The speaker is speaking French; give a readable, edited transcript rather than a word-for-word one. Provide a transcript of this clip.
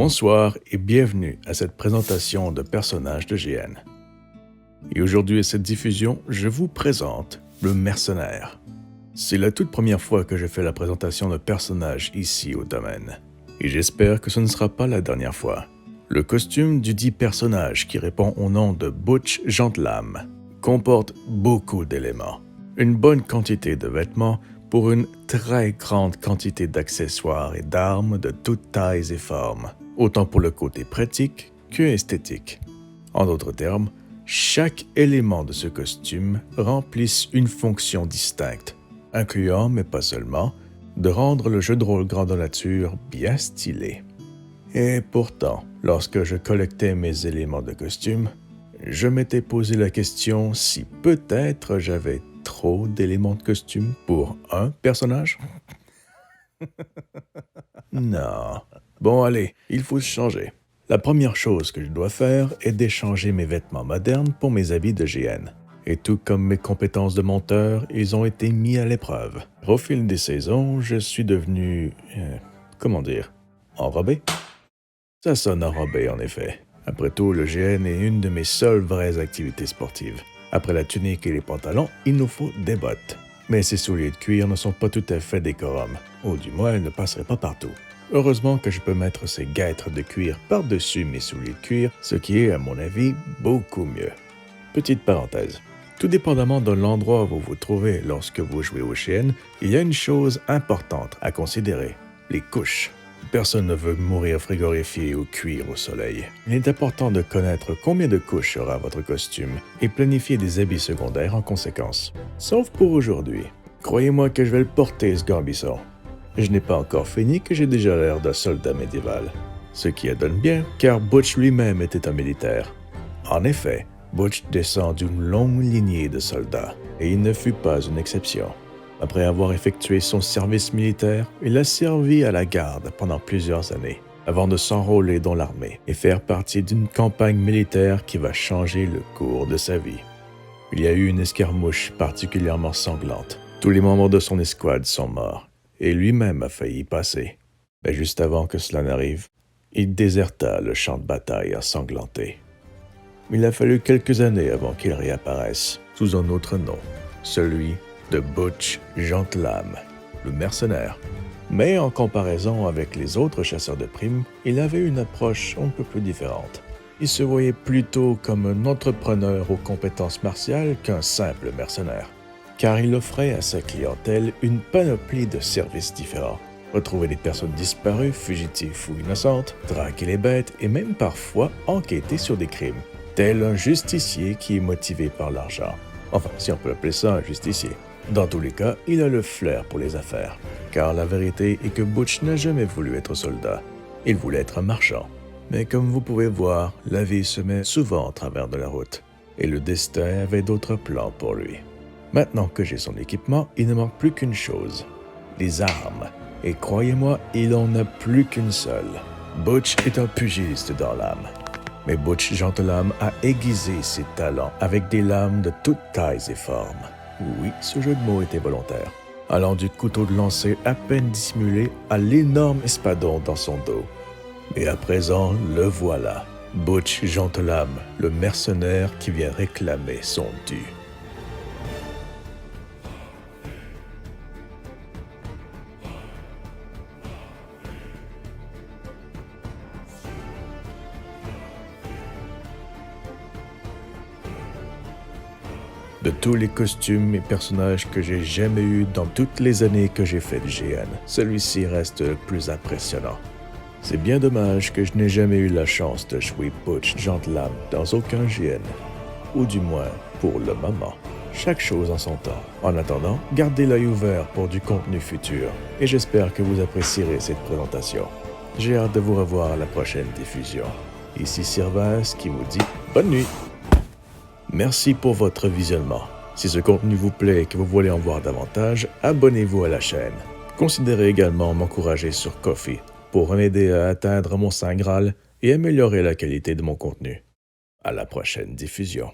Bonsoir et bienvenue à cette présentation de personnages de GN. Et aujourd'hui à cette diffusion, je vous présente le mercenaire. C'est la toute première fois que je fais la présentation de personnages ici au domaine. Et j'espère que ce ne sera pas la dernière fois. Le costume du dit personnage qui répond au nom de Butch Gentlelame comporte beaucoup d'éléments. Une bonne quantité de vêtements pour une très grande quantité d'accessoires et d'armes de toutes tailles et formes, autant pour le côté pratique que esthétique. En d'autres termes, chaque élément de ce costume remplisse une fonction distincte, incluant, mais pas seulement, de rendre le jeu de rôle grandeur nature bien stylé. Et pourtant, lorsque je collectais mes éléments de costume, je m'étais posé la question si peut-être j'avais trop d'éléments de costume pour un personnage? Non. Bon allez, il faut se changer. La première chose que je dois faire est d'échanger mes vêtements modernes pour mes habits de GN. Et tout comme mes compétences de monteur, ils ont été mis à l'épreuve. Au fil des saisons, je suis devenu... enrobé? Ça sonne enrobé en effet. Après tout, le GN est une de mes seules vraies activités sportives. Après la tunique et les pantalons, il nous faut des bottes. Mais ces souliers de cuir ne sont pas tout à fait décorum, ou du moins elles ne passeraient pas partout. Heureusement que je peux mettre ces guêtres de cuir par-dessus mes souliers de cuir, ce qui est, à mon avis, beaucoup mieux. Petite parenthèse. Tout dépendamment de l'endroit où vous vous trouvez lorsque vous jouez au GN, il y a une chose importante à considérer, les couches. Personne ne veut mourir frigorifié ou cuire au soleil. Il est important de connaître combien de couches aura votre costume et planifier des habits secondaires en conséquence. Sauf pour aujourd'hui. Croyez-moi que je vais le porter, ce gambisson. Je n'ai pas encore fini que j'ai déjà l'air d'un soldat médiéval. Ce qui adonne bien, car Butch lui-même était un militaire. En effet, Butch descend d'une longue lignée de soldats, et il ne fut pas une exception. Après avoir effectué son service militaire, il a servi à la garde pendant plusieurs années, avant de s'enrôler dans l'armée et faire partie d'une campagne militaire qui va changer le cours de sa vie. Il y a eu une escarmouche particulièrement sanglante. Tous les membres de son escouade sont morts, et lui-même a failli y passer. Mais juste avant que cela n'arrive, il déserta le champ de bataille ensanglanté. Il a fallu quelques années avant qu'il réapparaisse, sous un autre nom, celui de Butch Gentlelame, le mercenaire. Mais en comparaison avec les autres chasseurs de primes, il avait une approche un peu plus différente. Il se voyait plutôt comme un entrepreneur aux compétences martiales qu'un simple mercenaire, car il offrait à sa clientèle une panoplie de services différents. Retrouver des personnes disparues, fugitives ou innocentes, traquer les bêtes et même parfois enquêter sur des crimes, tel un justicier qui est motivé par l'argent. Enfin, si on peut appeler ça un justicier. Dans tous les cas, il a le flair pour les affaires, car la vérité est que Butch n'a jamais voulu être soldat. Il voulait être un marchand. Mais comme vous pouvez voir, la vie se met souvent en travers de la route, et le destin avait d'autres plans pour lui. Maintenant que j'ai son équipement, il ne manque plus qu'une chose, les armes. Et croyez-moi, il en a plus qu'une seule. Butch est un pugiliste dans l'âme. Mais Butch Gentlelame a aiguisé ses talents avec des lames de toutes tailles et formes. Oui, ce jeu de mots était volontaire. Allant du couteau de lancer à peine dissimulé à l'énorme espadon dans son dos. Et à présent, le voilà. Butch Gentlelame, le mercenaire qui vient réclamer son dû. De tous les costumes et personnages que j'ai jamais eus dans toutes les années que j'ai fait du GN, celui-ci reste le plus impressionnant. C'est bien dommage que je n'ai jamais eu la chance de jouer Butch Gentlelame dans aucun GN, ou du moins pour le moment. Chaque chose en son temps. En attendant, gardez l'œil ouvert pour du contenu futur, et j'espère que vous apprécierez cette présentation. J'ai hâte de vous revoir à la prochaine diffusion. Ici Sirvas qui vous dit bonne nuit. Merci pour votre visionnement. Si ce contenu vous plaît et que vous voulez en voir davantage, abonnez-vous à la chaîne. Considérez également m'encourager sur Ko-fi pour m'aider à atteindre mon Saint Graal et améliorer la qualité de mon contenu. À la prochaine diffusion.